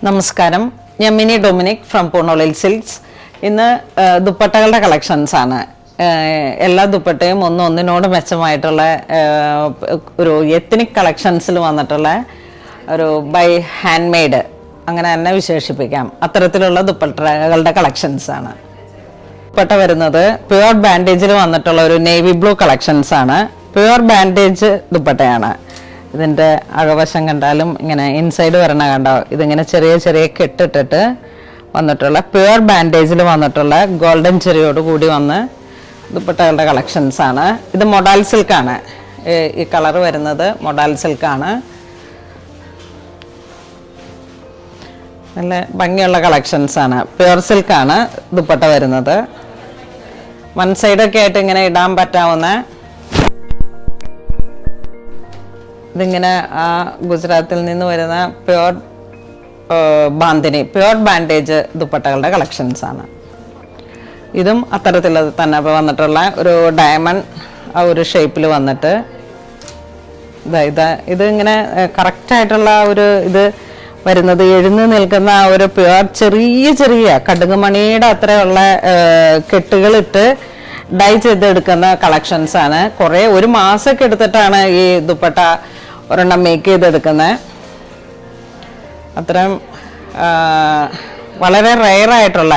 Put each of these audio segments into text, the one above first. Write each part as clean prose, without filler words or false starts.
നമസ്കാരം, ഞാൻ mini Dominic from പൂർണ്ണോളിൽ silks. ഇന്ന് ദുപ്പട്ടകളുടെ കളക്ഷൻസ് ആണ്. എല്ലാ ദുപ്പട്ടയും ഒന്നിനോട് മെച്ചമായിട്ടുള്ള ഒരു എത്നിക് കളക്ഷൻസിൽ വന്നിട്ടുള്ള ഒരു ബൈ ഹാൻഡ് മെയ്ഡ്, അങ്ങനെ തന്നെ വിശേഷിപ്പിക്കാം, അത്തരത്തിലുള്ള ദുപ്പട്ടകളുടെ കളക്ഷൻസ് ആണ്. ദുപ്പട്ട വരുന്നത് പ്യുവർ ബാൻഡേജിൽ വന്നിട്ടുള്ള ഒരു നേവി ബ്ലൂ കളക്ഷൻസ് ആണ്. പ്യുവർ ബാൻഡേജ് ദുപ്പട്ടയാണ്. ഇതിൻ്റെ അകവശം കണ്ടാലും ഇങ്ങനെ ഇൻസൈഡ് വരണ കണ്ടോ, ഇതിങ്ങനെ ചെറിയ ചെറിയ കെട്ടിട്ടിട്ട് വന്നിട്ടുള്ള പ്യുവർ ബാൻഡേജിൽ വന്നിട്ടുള്ള ഗോൾഡൻ ചെറിയോട് കൂടി വന്ന് ദുപ്പട്ടകളുടെ കളക്ഷൻസ് ആണ്. ഇത് മൊഡാൽ സിൽക്കാണ്. ഈ കളർ വരുന്നത് മൊഡാൽ സിൽക്കാണ്. നല്ല ഭംഗിയുള്ള കളക്ഷൻസ് ആണ്. പ്യുവർ സിൽക്കാണ് ദുപ്പട്ട വരുന്നത്. വൺ സൈഡൊക്കെ ആയിട്ട് ഇങ്ങനെ ഇടാൻ പറ്റാവുന്ന, ഇതിങ്ങനെ ഗുജറാത്തിൽ നിന്ന് വരുന്ന പ്യുവർ ബാന്തിനി, പ്യുവർ ബാൻഡേജ് ദുപ്പട്ടകളുടെ കളക്ഷൻസ് ആണ്. ഇതും അത്തരത്തിൽ തന്നെ വന്നിട്ടുള്ള ഒരു ഡയമണ്ട് ഒരു ഷേപ്പിൽ വന്നിട്ട് ഇത് ഇങ്ങനെ കറക്റ്റായിട്ടുള്ള ഒരു ഇത് വരുന്നത്, എഴുന്ന് നിൽക്കുന്ന ഒരു പ്യുവർ ചെറിയ ചെറിയ കടുകുമണിയുടെ അത്രയുള്ള കെട്ടുകളിട്ട് ഡൈ ചെയ്തെടുക്കുന്ന കളക്ഷൻസ് ആണ്. കുറേ ഒരു മാസമൊക്കെ എടുത്തിട്ടാണ് ഈ ദുപ്പട്ട ഒരെണ്ണം മേക്ക് ചെയ്തെടുക്കുന്നത്. അത്തരം വളരെ റെയറായിട്ടുള്ള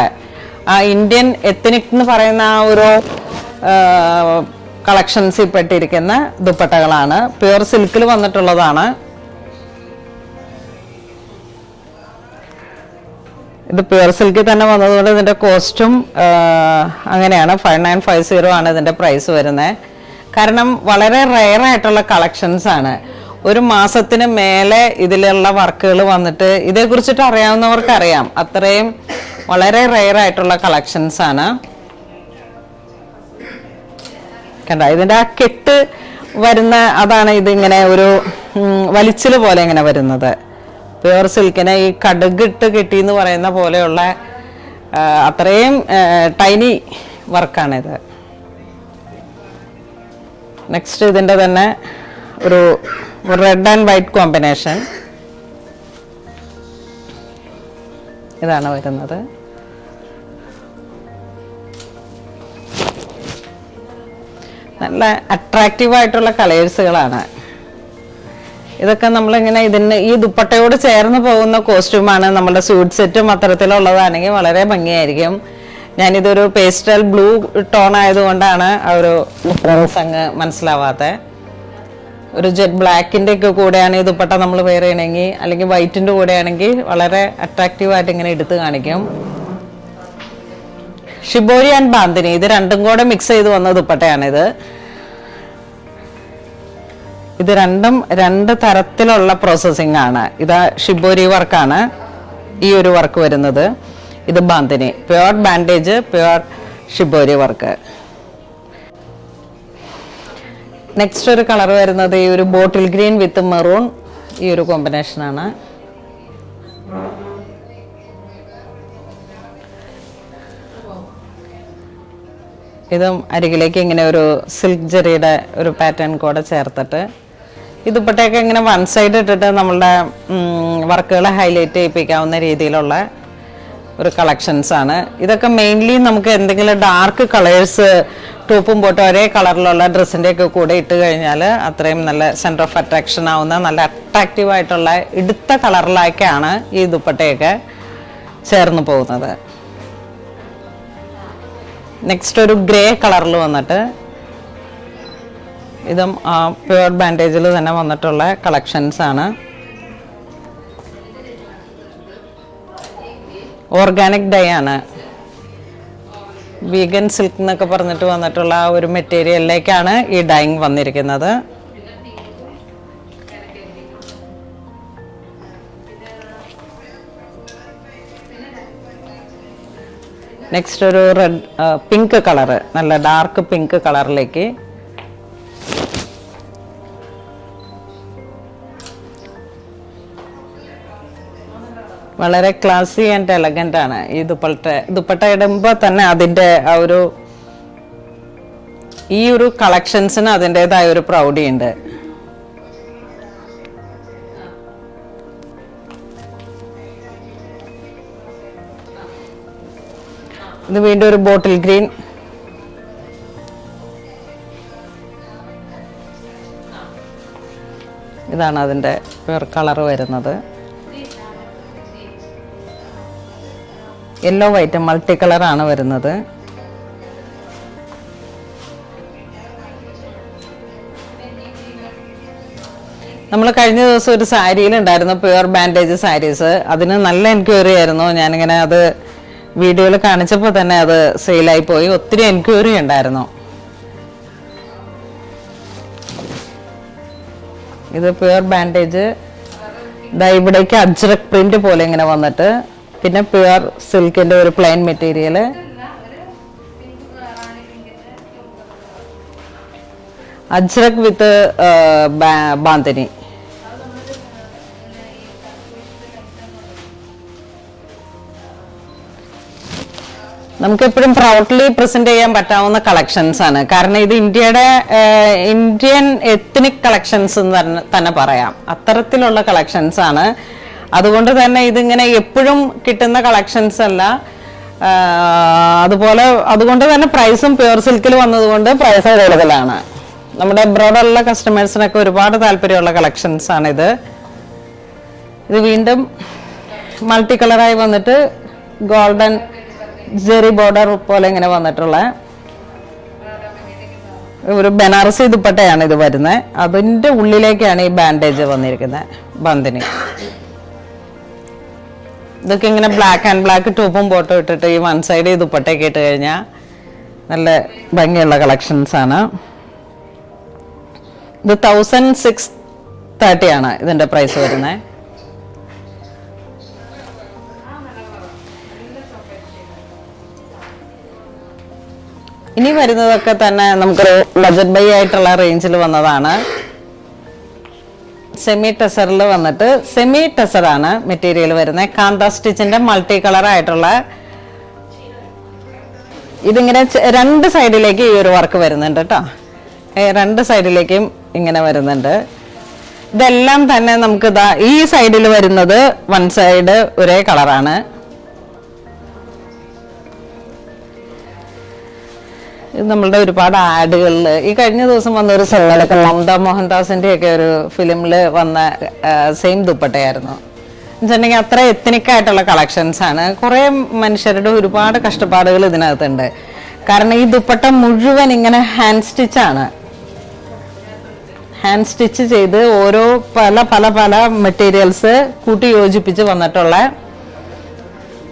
ഇന്ത്യൻ എത്നിക് എന്ന് പറയുന്ന ആ ഒരു കളക്ഷൻസിൽ പെട്ടിരിക്കുന്ന ദുപ്പട്ടകളാണ്. പ്യുവർ സിൽക്കിൽ വന്നിട്ടുള്ളതാണ്. ഇത് പ്യുവർ സിൽക്കിൽ തന്നെ വന്നതുകൊണ്ട് ഇതിൻ്റെ കോസ്റ്റും അങ്ങനെയാണ്. 5950 ആണ് ഇതിൻ്റെ പ്രൈസ് വരുന്നത്. കാരണം വളരെ റെയറായിട്ടുള്ള കളക്ഷൻസ് ആണ്. ഒരു മാസത്തിന് മേലെ ഇതിലുള്ള വർക്കുകൾ വന്നിട്ട് ഇതേക്കുറിച്ചിട്ട് അറിയാവുന്നവർക്ക് അറിയാം, അത്രയും വളരെ റെയറായിട്ടുള്ള കളക്ഷൻസ് ആണ്. കണ്ട, ഇതിൻ്റെ ആ കെട്ട് വരുന്ന അതാണ് ഇതിങ്ങനെ ഒരു വലിച്ചിൽ പോലെ ഇങ്ങനെ വരുന്നത്. പ്യുവർ സിൽക്കിനെ ഈ കടുകിട്ട് കെട്ടി എന്ന് പറയുന്ന പോലെയുള്ള അത്രയും ടൈനി വർക്കാണിത്. നെക്സ്റ്റ് ഇതിൻ്റെ തന്നെ ഒരു റെഡ് ആൻഡ് വൈറ്റ് കോമ്പിനേഷൻ ഇതാണ് വരുന്നത്. നല്ല അട്രാക്റ്റീവായിട്ടുള്ള കളേഴ്സുകളാണ്. ഇതൊക്കെ നമ്മളിങ്ങനെ ഈ ദുപ്പട്ടയോട് ചേർന്ന് പോകുന്ന കോസ്റ്റ്യൂമാണ്. നമ്മുടെ സ്യൂട്ട് സെറ്റും അത്തരത്തിലുള്ളതാണെങ്കിൽ വളരെ ഭംഗിയായിരിക്കും. ഞാനിതൊരു പേസ്റ്റൽ ബ്ലൂ ടോൺ ആയതുകൊണ്ടാണ് ആ ഒരു ഡിഫറൻസ് അങ്ങ് മനസ്സിലാവാത്ത. ഒരു ജെറ്റ് ബ്ലാക്കിൻ്റെ ഒക്കെ കൂടെയാണ് ഈ ദുപ്പട്ട നമ്മൾ വെയർ ചെയ്യണമെങ്കിൽ, അല്ലെങ്കിൽ വൈറ്റിൻ്റെ കൂടെ ആണെങ്കിൽ വളരെ അട്രാക്റ്റീവായിട്ട് ഇങ്ങനെ എടുത്ത് കാണിക്കും. ഷിബോരി ആൻഡ് ബാന്തിനി, ഇത് രണ്ടും കൂടെ മിക്സ് ചെയ്ത് വന്ന ദുപ്പട്ടയാണിത്. ഇത് രണ്ടും രണ്ട് തരത്തിലുള്ള പ്രോസസ്സിംഗ് ആണ്. ഇത് ഷിബോരി വർക്കാണ് ഈ ഒരു വർക്ക് വരുന്നത്. ഇത് bandhani, pure bandage, pure shibori work. Next ഒരു കളർ വരുന്നത് ഈ ഒരു ബോട്ടിൽ ഗ്രീൻ വിത്ത് മെറൂൺ, ഈ ഒരു കോമ്പിനേഷനാണ്. ഇതും അരികിലേക്ക് ഇങ്ങനെ ഒരു സിൽക്ക് ജെറിയുടെ ഒരു പാറ്റേൺ കൂടെ ചേർത്തിട്ട് ഈ ദുപ്പട്ടയൊക്കെ ഇങ്ങനെ വൺ സൈഡ് ഇട്ടിട്ട് നമ്മളുടെ വർക്കുകളെ ഹൈലൈറ്റ് ചെയ്യിപ്പിക്കാവുന്ന രീതിയിലുള്ള ഒരു കളക്ഷൻസ് ആണ്. ഇതൊക്കെ മെയിൻലി നമുക്ക് എന്തെങ്കിലും ഡാർക്ക് കളേഴ്സ് ടോപ്പും ബോട്ടും ഒരേ കളറിലുള്ള ഡ്രസ്സിൻ്റെ ഒക്കെ കൂടെ ഇട്ട് കഴിഞ്ഞാൽ അത്രയും നല്ല സെൻറ്റർ ഓഫ് അട്രാക്ഷൻ ആവുന്ന നല്ല അട്രാക്റ്റീവായിട്ടുള്ള ഇടുത്ത കളറിലേക്കാണ് ഈ ദുപ്പട്ടയൊക്കെ ചേർന്ന് പോകുന്നത്. നെക്സ്റ്റ് ഒരു ഗ്രേ കളറിൽ വന്നിട്ട് ഇതും പ്യുവർ ബാൻഡേജിൽ തന്നെ വന്നിട്ടുള്ള കളക്ഷൻസ് ആണ്. ഓർഗാനിക് ഡൈ ആണ്. വീഗൻ സിൽക്ക് എന്നൊക്കെ പറഞ്ഞിട്ട് വന്നിട്ടുള്ള ആ ഒരു മെറ്റീരിയലിലേക്കാണ് ഈ ഡൈങ് വന്നിരിക്കുന്നത്. നെക്സ്റ്റ് ഒരു റെഡ് പിങ്ക് കളറ്, നല്ല ഡാർക്ക് പിങ്ക് കളറിലേക്ക് വളരെ ക്ലാസി ആൻഡ് എലഗൻ്റ് ആണ് ഈ ദുപ്പട്ട ഇടുമ്പോൾ തന്നെ അതിൻ്റെ ആ ഒരു ഈ ഒരു കളക്ഷൻസിന് അതിൻ്റെതായ ഒരു പ്രൗഢിയുണ്ട്. ഇത് വീണ്ടും ഒരു ബോട്ടിൽ ഗ്രീൻ. ഇതാണ് അതിൻ്റെ കളർ വരുന്നത്. യെല്ലോ വൈറ്റ് മൾട്ടി കളറാണ് വരുന്നത്. നമ്മൾ കഴിഞ്ഞ ദിവസം ഒരു സാരിയിലുണ്ടായിരുന്നു പ്യുവർ ബാൻഡേജ് സാരീസ്. അതിന് നല്ല എൻക്വയറി ആയിരുന്നു. ഞാനിങ്ങനെ അത് വീഡിയോയിൽ കാണിച്ചപ്പോൾ തന്നെ അത് സെയിലായി പോയി. ഒത്തിരി എൻക്വയറി ഉണ്ടായിരുന്നു. ഇത് പ്യുവർ ബാൻഡേജ്. ഇവിടേക്ക് അജ്രക് പ്രിന്റ് പോലെ ഇങ്ങനെ വന്നിട്ട്, പിന്നെ പ്യുവർ സിൽക്കിന്റെ ഒരു പ്ലെയിൻ മെറ്റീരിയൽ. അജ്രക് വിത്ത് ബാന്തിനി. നമുക്ക് എപ്പോഴും പ്രൗഡ്ലി പ്രസന്റ് ചെയ്യാൻ പറ്റാവുന്ന കളക്ഷൻസ് ആണ്. കാരണം ഇത് ഇന്ത്യൻ എത്നിക് കളക്ഷൻസ് എന്ന് തന്നെ പറയാം. അത്തരത്തിലുള്ള കളക്ഷൻസ് ആണ്. അതുകൊണ്ട് തന്നെ ഇതിങ്ങനെ എപ്പോഴും കിട്ടുന്ന കളക്ഷൻസ് അല്ല. അതുകൊണ്ട് തന്നെ പ്രൈസും പ്യുവർ സിൽക്കിൽ വന്നതുകൊണ്ട് പ്രൈസ് കൂടുതലാണ്. നമ്മുടെ എബ്രോഡുള്ള കസ്റ്റമേഴ്സിനൊക്കെ ഒരുപാട് താല്പര്യമുള്ള കളക്ഷൻസ് ആണിത്. ഇത് വീണ്ടും മൾട്ടി കളറായി വന്നിട്ട് ഗോൾഡൻ ജെറി ബോർഡർ പോലെ ഇങ്ങനെ വന്നിട്ടുള്ള ഒരു ബനാറസി ദുപ്പട്ടയാണ് ഇത് വരുന്നത്. അതിൻ്റെ ഉള്ളിലേക്കാണ് ഈ ബാൻഡേജ് വന്നിരിക്കുന്നത്, ബന്ദിനി. ഇതൊക്കെ ഇങ്ങനെ ബ്ലാക്ക് ആൻഡ് ബ്ലാക്ക് ടോപ്പും ബോട്ടും ഇട്ടിട്ട് ഈ വൺ സൈഡ് ഈ ദുപ്പട്ടയൊക്കെ ഇട്ട് കഴിഞ്ഞാൽ നല്ല ഭംഗിയുള്ള കളക്ഷൻസ് ആണ്. ഇത് 1630 ആണ് ഇതിൻ്റെ പ്രൈസ് വരുന്നത്. ഇനി വരുന്നതൊക്കെ തന്നെ നമുക്കൊരു ബജറ്റ് ബൈ ആയിട്ടുള്ള റേഞ്ചിൽ വന്നതാണ്. സെമി ടെസറിൽ വന്നിട്ട് സെമി ടെസറാണ് മെറ്റീരിയൽ വരുന്നത്. കാന്ത സ്റ്റിച്ചിന്റെ മൾട്ടി കളർ ആയിട്ടുള്ള ഇതിങ്ങനെ രണ്ട് സൈഡിലേക്ക് ഈ ഒരു വർക്ക് വരുന്നുണ്ട് കേട്ടോ. രണ്ട് സൈഡിലേക്കും ഇങ്ങനെ വരുന്നുണ്ട്. ഇതെല്ലാം തന്നെ നമുക്ക് ഈ സൈഡിൽ വരുന്നത് വൺ സൈഡ് ഒരേ കളറാണ്. ഇത് നമ്മളുടെ ഒരുപാട് ആഡുകളിൽ ഈ കഴിഞ്ഞ ദിവസം വന്ന ഒരു സിനിമയിലൊക്കെ മമത മോഹൻദാസിന്റെ ഒക്കെ ഒരു ഫിലിമിൽ വന്ന സെയിം ദുപ്പട്ടയായിരുന്നു. എന്നുവെച്ചിട്ടുണ്ടെങ്കിൽ അത്ര എത്നിക്കായിട്ടുള്ള കളക്ഷൻസ് ആണ്. കുറേ മനുഷ്യരുടെ ഒരുപാട് കഷ്ടപ്പാടുകൾ ഇതിനകത്തുണ്ട്. കാരണം ഈ ദുപ്പട്ട മുഴുവൻ ഇങ്ങനെ ഹാൻഡ് സ്റ്റിച്ചാണ്. ഹാൻഡ് സ്റ്റിച്ച് ചെയ്ത് ഓരോ പല പല പല മെറ്റീരിയൽസ് കൂട്ടി യോജിപ്പിച്ച് വന്നിട്ടുള്ള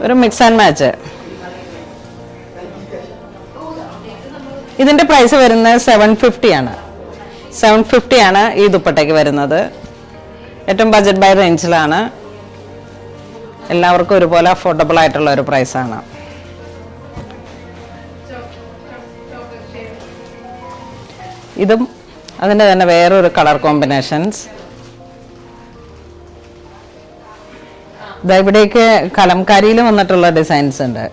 ഒരു മിക്സ് ആൻഡ് മാച്ച്. ഇതിന്റെ പ്രൈസ് വരുന്നത് 750 ആണ്. 750 ആണ് ഈ ദുപ്പട്ടയ്ക്ക് വരുന്നത്. ഏറ്റവും ബജറ്റ് ബൈ റേഞ്ചിലാണ്. എല്ലാവർക്കും ഒരുപോലെ അഫോർഡബിൾ ആയിട്ടുള്ള ഒരു പ്രൈസാണ്. ഇതും അതിൻ്റെ തന്നെ വേറൊരു കളർ കോമ്പിനേഷൻസ്. ഇവിടേക്ക് കലംകാരിയിൽ വന്നിട്ടുള്ള ഡിസൈൻസ് ഉണ്ട്.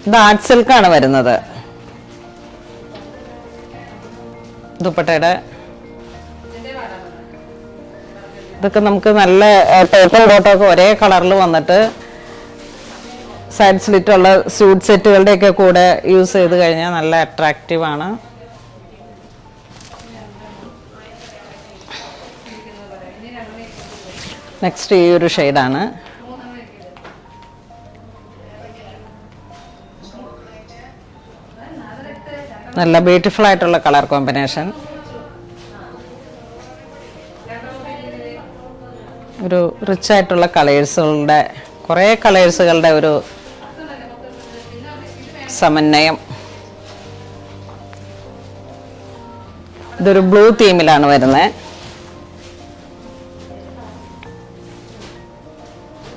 ഇത് ആർട്ട് സിൽക്കാണ് വരുന്നത്. ദുപ്പട്ടയുടെ ഇതൊക്കെ നമുക്ക് നല്ല ടോപ്പും ബോട്ടൊക്കെ ഒരേ കളറിൽ വന്നിട്ട് സൈഡ് സ്ലിറ്റുള്ള സ്യൂട്ട് സെറ്റുകളുടെ ഒക്കെ കൂടെ യൂസ് ചെയ്ത് കഴിഞ്ഞാൽ നല്ല അട്രാക്റ്റീവ് ആണ്. നെക്സ്റ്റ് ഈ ഒരു ഷെയ്ഡാണ്. നല്ല ബ്യൂട്ടിഫുൾ ആയിട്ടുള്ള കളർ കോമ്പിനേഷൻ. ഒരു റിച്ച് ആയിട്ടുള്ള കളേഴ്സുകളുടെ കുറേ കളേഴ്സുകളുടെ ഒരു സമന്വയം. ഇതൊരു ബ്ലൂ തീമിലാണ് വരുന്നത്.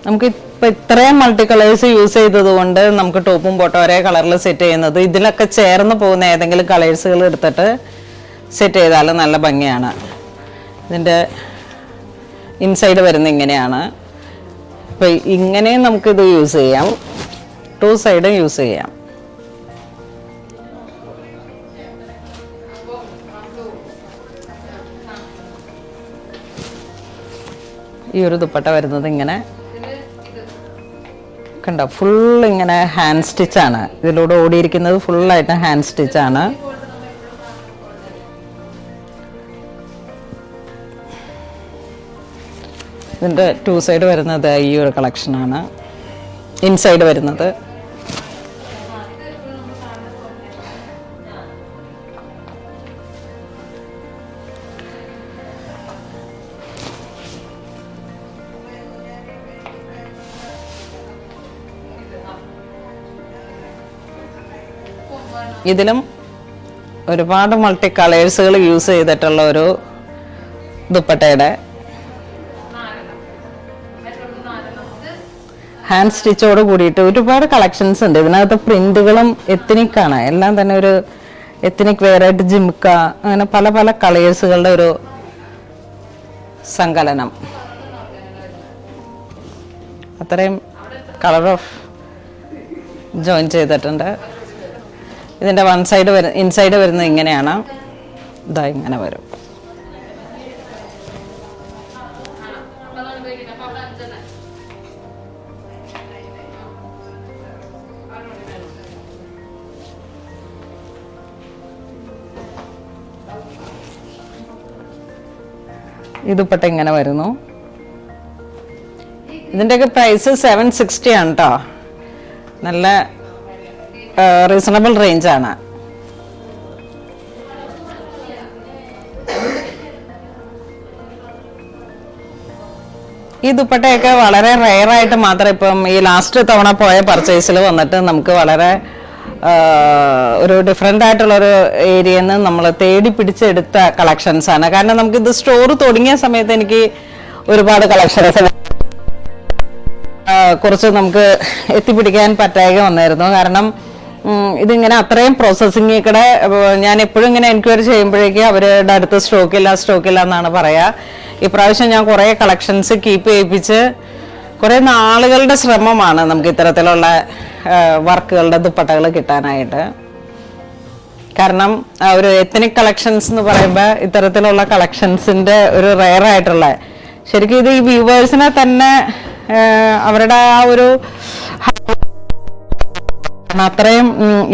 നമുക്ക് ഇപ്പം ഇത്രയും മൾട്ടി കളേഴ്സ് യൂസ് ചെയ്തത് കൊണ്ട് നമുക്ക് ടോപ്പും ബോട്ടും ഒരേ കളറിൽ സെറ്റ് ചെയ്യുന്നത് ഇതിലൊക്കെ ചേർന്ന് പോകുന്ന ഏതെങ്കിലും കളേഴ്സുകൾ എടുത്തിട്ട് സെറ്റ് ചെയ്താൽ നല്ല ഭംഗിയാണ്. ഇതിൻ്റെ ഇൻസൈഡ് വരുന്ന ഇങ്ങനെയാണ്. ഇപ്പം ഇങ്ങനെയും നമുക്കിത് യൂസ് ചെയ്യാം, ടു സൈഡും യൂസ് ചെയ്യാം. ഈ ഒരു ദുപ്പട്ട വരുന്നത് ഇങ്ങനെ കണ്ടോ, ഫുൾ ഇങ്ങനെ ഹാൻഡ് സ്റ്റിച്ചാണ്. ഇതിലൂടെ ഓടിയിരിക്കുന്നത് ഫുള്ളായിട്ട് ഹാൻഡ് സ്റ്റിച്ചാണ്. ഇതിൻ്റെ 2 സൈഡ് വരുന്നത് ഈ ഒരു കളക്ഷനാണ്. ഇൻസൈഡ് വരുന്നത് ഇതിലും ഒരുപാട് മൾട്ടി കളേഴ്സുകൾ യൂസ് ചെയ്തിട്ടുള്ള ഒരു ദുപ്പട്ടയുടെ ഹാൻഡ് സ്റ്റിച്ചോട് കൂടിയിട്ട് ഒരുപാട് കളക്ഷൻസ് ഉണ്ട്. ഇതിനകത്ത് പ്രിന്റുകളും എത്നിക്കാണ്, എല്ലാം തന്നെ ഒരു എത്നിക് വെയറായിട്ട് ജിംക്ക, അങ്ങനെ പല പല കളേഴ്സുകളുടെ ഒരു സങ്കലനം. അത്രയും കളർ ഓഫ് ജോയിൻ ചെയ്തിട്ടുണ്ട്. ഇതിൻ്റെ ഇൻസൈഡ് വരുന്നത് ഇങ്ങനെയാണ്. ഇതാ ഇങ്ങനെ വരും. ഈ ദുപ്പട്ട ഇങ്ങനെ വരുന്നു. ഇതിൻ്റെയൊക്കെ പ്രൈസ് 760 ആണ് കേട്ടോ. നല്ല റീസണബിൾ റേഞ്ചാണ്. ഈ ദുപ്പട്ടയൊക്കെ വളരെ റെയറായിട്ട് മാത്രം ഇപ്പം ഈ ലാസ്റ്റ് തവണ പോയ പർച്ചേസിൽ വന്നിട്ട് നമുക്ക് വളരെ ഒരു ഡിഫറെൻ്റ് ആയിട്ടുള്ളൊരു ഏരിയയിൽ നിന്ന് നമ്മൾ തേടി പിടിച്ചെടുത്ത കളക്ഷൻസ് ആണ്. കാരണം നമുക്കിത് സ്റ്റോർ തുടങ്ങിയ സമയത്ത് എനിക്ക് ഒരുപാട് കളക്ഷൻസ് കുറച്ച് നമുക്ക് എത്തിപ്പിടിക്കാൻ പറ്റാതെ വന്നായിരുന്നു. കാരണം ഇതിങ്ങനെ അത്രയും പ്രോസസ്സിംഗ് കൂടെ ഞാൻ എപ്പോഴും ഇങ്ങനെ എൻക്വയറി ചെയ്യുമ്പോഴേക്കും അവരുടെ അടുത്ത് സ്റ്റോക്കില്ല എന്നാണ് പറയാ. ഇപ്രാവശ്യം ഞാൻ കുറേ കളക്ഷൻസ് കീപ്പ് ചെയ്യിപ്പിച്ച് കുറേ നാളുകളുടെ ശ്രമമാണ് നമുക്ക് ഇത്തരത്തിലുള്ള വർക്കുകളുടെ ദുപ്പട്ടകൾ കിട്ടാനായിട്ട്. കാരണം ഒരു എത്നിക് കളക്ഷൻസ് എന്ന് പറയുമ്പോൾ ഇത്തരത്തിലുള്ള കളക്ഷൻസിന്റെ ഒരു റെയർ ആയിട്ടുള്ള, ശരിക്കും ഇത് ഈ വ്യൂവേഴ്സിനെ തന്നെ അവരുടെ ആ ഒരു അത്രയും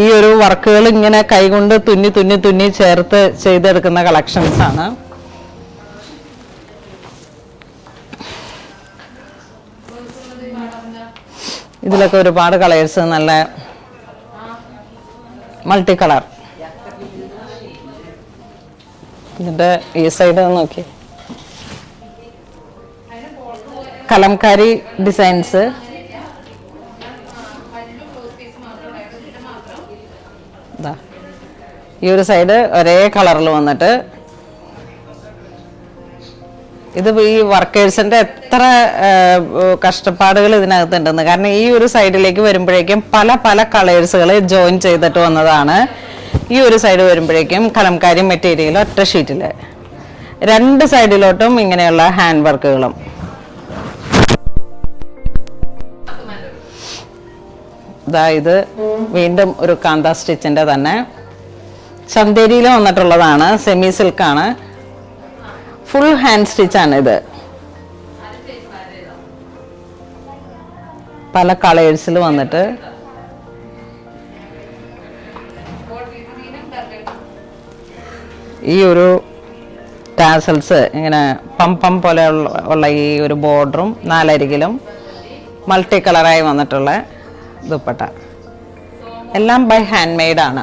ഈ ഒരു വർക്കുകൾ ഇങ്ങനെ കൈകൊണ്ട് തുന്നി ചേർത്ത് ചെയ്തെടുക്കുന്ന കളക്ഷൻസ് ആണ്. ഇതിലൊക്കെ ഒരുപാട് കളേഴ്സ്, നല്ല മൾട്ടി കളർ. ഇതിന്റെ ഈ സൈഡ് നോക്കി കലംകാരി ഡിസൈൻസ്. ഈ ഒരു സൈഡ് ഒരേ കളറിൽ വന്നിട്ട് ഇത് ഈ വർക്കേഴ്സിന്റെ എത്ര കഷ്ടപ്പാടുകൾ ഇതിനകത്തുണ്ടെന്ന്. കാരണം ഈ ഒരു സൈഡിലേക്ക് വരുമ്പോഴേക്കും പല പല കളേഴ്സുകൾ ജോയിൻ ചെയ്തിട്ട് വന്നതാണ്. ഈ ഒരു സൈഡ് വരുമ്പോഴേക്കും കലംകാരി മെറ്റീരിയൽ ഒറ്റ ഷീറ്റിൽ, രണ്ട് സൈഡിലോട്ടും ഇങ്ങനെയുള്ള ഹാൻഡ് വർക്കുകളും. ഇത് വീണ്ടും ഒരു കാന്ത സ്റ്റിച്ചിന്റെ തന്നെ ചന്തേരിയിൽ വന്നിട്ടുള്ളതാണ്. സെമി സിൽക്കാണ്, ഫുൾ ഹാൻഡ് സ്റ്റിച്ചാണ്. ഇത് പല കളേഴ്സിൽ വന്നിട്ട് ഈ ഒരു ടാസൽസ് ഇങ്ങനെ പമ്പം പോലെ ഉള്ള ഈ ഒരു ബോർഡറും നാലരികിലും മൾട്ടി കളറായി വന്നിട്ടുള്ള ദുപ്പട്ട, എല്ലാം ബൈ ഹാൻഡ് മെയ്ഡ് ആണ്.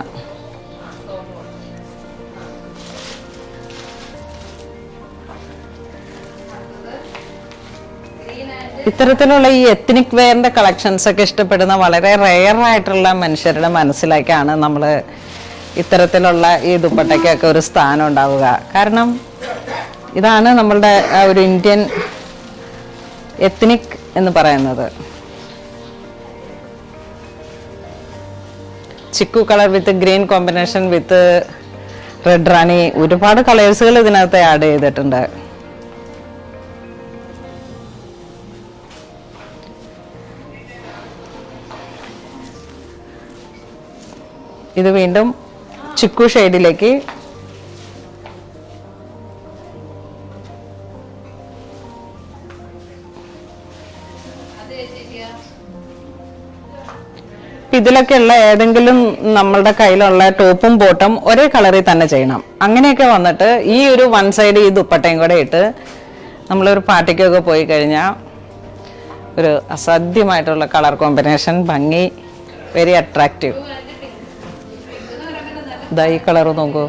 ഇത്തരത്തിലുള്ള ഈ എത്നിക് വെയറിന്റെ കളക്ഷൻസ് ഒക്കെ ഇഷ്ടപ്പെടുന്ന വളരെ റെയർ ആയിട്ടുള്ള മനുഷ്യരുടെ മനസ്സിലേക്കാണ് നമ്മൾ ഇത്തരത്തിലുള്ള ഈ ദുപ്പട്ടയ്ക്കൊക്കെ ഒരു സ്ഥാനം ഉണ്ടാവുക. കാരണം ഇതാണ് നമ്മളുടെ ഒരു ഇന്ത്യൻ എത്നിക് എന്ന് പറയുന്നത്. Chikoo colour with green combination with red rani, ഒരുപാട് കളേഴ്സുകൾ ഇതിനകത്ത് ആഡ് ചെയ്തിട്ടുണ്ട്. ഇത് വീണ്ടും ചിക്കു ഷെയ്ഡിലേക്ക് ഇതിലൊക്കെ ഉള്ള ഏതെങ്കിലും നമ്മളുടെ കയ്യിലുള്ള ടോപ്പും ബോട്ടും ഒരേ കളറിൽ തന്നെ ചെയ്യണം. അങ്ങനെയൊക്കെ വന്നിട്ട് ഈ ഒരു വൺ സൈഡ് ഈ ദുപ്പട്ടയും കൂടെ ഇട്ട് നമ്മളൊരു പാർട്ടിക്കൊക്കെ പോയി കഴിഞ്ഞാൽ ഒരു അസാധ്യമായിട്ടുള്ള കളർ കോമ്പിനേഷൻ, ഭംഗി, വെരി അട്രാക്റ്റീവ്. ഇതാ ഈ കളർ നോക്കൂ.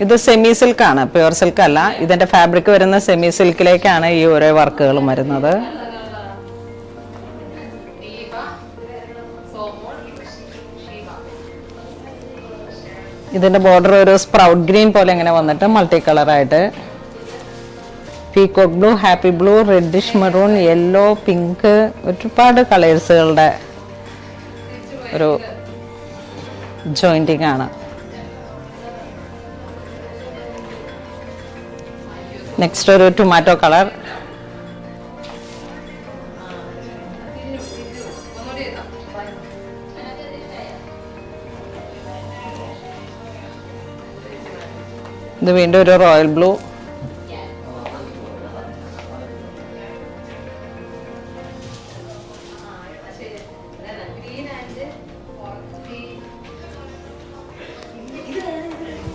ഇത് സെമി സിൽക്ക് ആണ്, പ്യുവർ സിൽക്ക് അല്ല. ഇതിന്റെ ഫാബ്രിക് വരുന്ന സെമി സിൽക്കിലേക്കാണ് ഈ ഓരോ വർക്കുകളും വരുന്നത്. ഇതിന്റെ ബോർഡർ ഒരു സ്പ്രൗട്ട് ഗ്രീൻ പോലെ ഇങ്ങനെ വന്നിട്ട് മൾട്ടി കളറായിട്ട് peacock blue, happy blue, reddish maroon, yellow, pink, ഒരുപാട് കളേഴ്സുകളുടെ ഒരു ജോയിന്റിങ് ആണ്. നെക്സ്റ്റ് ഒരു ടൊമാറ്റോ കളർ. ഇത് വീണ്ടും ഒരു റോയൽ ബ്ലൂ.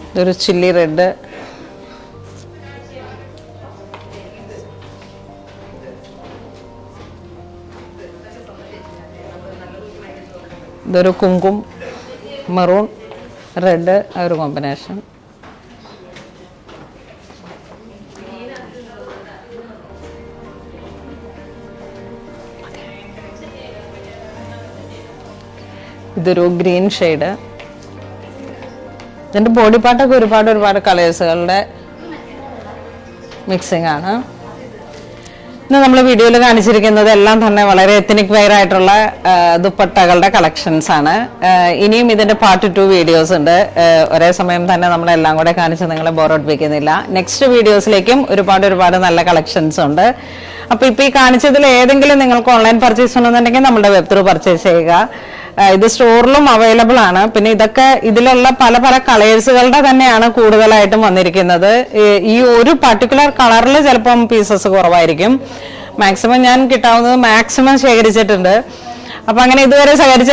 ഇതൊരു ചില്ലി റെഡ്. ഇതൊരു കുങ്കും മെറൂൺ റെഡ് ഒരു കോമ്പിനേഷൻ. ഇതൊരു ഗ്രീൻ ഷെയ്ഡ്. ഇതിൻ്റെ ബോഡി പാർട്ടൊക്കെ ഒരുപാട് കളേഴ്സുകളുടെ മിക്സിംഗ് ആണ്. ഇന്ന് നമ്മൾ വീഡിയോയിൽ കാണിച്ചിരിക്കുന്നത് എല്ലാം തന്നെ വളരെ എത്നിക് വെയർ ആയിട്ടുള്ള ദുപ്പട്ടകളുടെ കളക്ഷൻസ് ആണ്. ഇനിയും ഇതിന്റെ പാർട്ട് 2 വീഡിയോസ് ഉണ്ട്. ഒരേ സമയം തന്നെ നമ്മളെല്ലാം കൂടെ കാണിച്ച് നിങ്ങളെ ബോറടിപ്പിക്കുന്നില്ല. നെക്സ്റ്റ് വീഡിയോസിലേക്കും ഒരുപാട് നല്ല കളക്ഷൻസ് ഉണ്ട്. അപ്പൊ ഇപ്പൊ ഈ കാണിച്ചതിൽ ഏതെങ്കിലും നിങ്ങൾക്ക് ഓൺലൈൻ പർച്ചേസ് ഉണ്ടെന്നുണ്ടെങ്കിൽ നമ്മുടെ വെബ് ത്രൂ പർച്ചേസ് ചെയ്യുക. ഇത് സ്റ്റോറിലും അവൈലബിൾ ആണ്. പിന്നെ ഇതൊക്കെ ഇതിലുള്ള പല കളേഴ്സുകളുടെ തന്നെയാണ് കൂടുതലായിട്ടും വന്നിരിക്കുന്നത്. ഈ ഒരു പർട്ടിക്കുലർ കളറിൽ ചിലപ്പം പീസസ് കുറവായിരിക്കും. മാക്സിമം ഞാൻ കിട്ടാവുന്നത് മാക്സിമം ശേഖരിച്ചിട്ടുണ്ട്. അപ്പൊ അങ്ങനെ ഇതുവരെ ശേഖരിച്ച